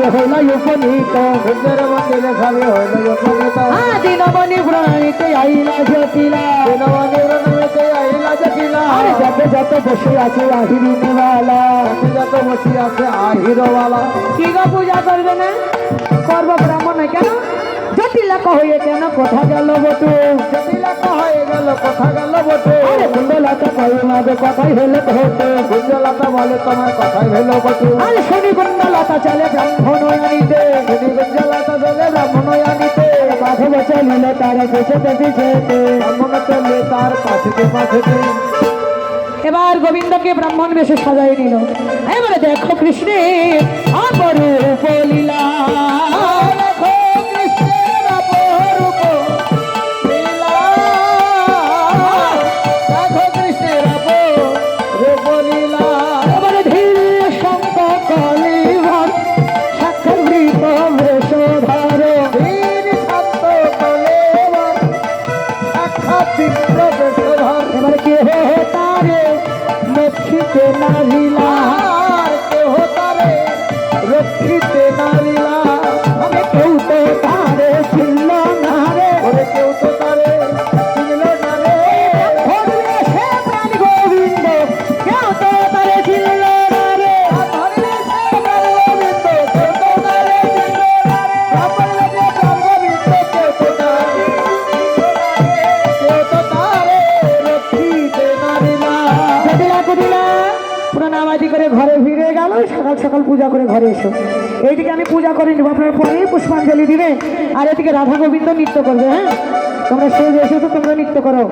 হইল উপনীত সূর্যের মন্দিরে সবে হইল উপনীত দিনমণি ব্রণীতে আইলা জটিলা দিনমণি ব্রণীতে আইলা জটিলা আরে যাতে যত বসে আছে আহিরিওয়ালা যত বসে আছে আহিরওয়ালা কি গো পূজা করবে না করব ব্রাহ্মণ কেন জটিলা কহয়ে কেন কথা গেল বটু জটিলা কহয়ে গেল কথা গেল বটু আরে কুণ্ডলতা কই মাগে কথাই হলো বটু কুণ্ডলতা বলে তোমার কথাই হলো বটু আরে শুনি কুণ্ডলতা চলে ব্রাহ্মণ আনিতে শুনি কুণ্ডলতা চলে ব্রাহ্মণ আনিতে মাধব চলিল তার পিছতে পিছতে ব্রাহ্মণ চলে তার পাছতে পাছতে এবার গোবিন্দকে ব্রাহ্মণ বেশে সাজাই নিল এবারে দেখো কৃষ্ণের অপরূপ লীলা ঘরে ফিরে গেল সকাল সকাল পূজা করে ঘরে এসো এইদিকে আমি পূজা করে নেবো আপনার পরে পুষ্পাঞ্জলি দিবে আর এদিকে রাধা গোবিন্দ নৃত্য করবে হ্যাঁ তোমরা সেজে এসো তো তোমরা নৃত্য করো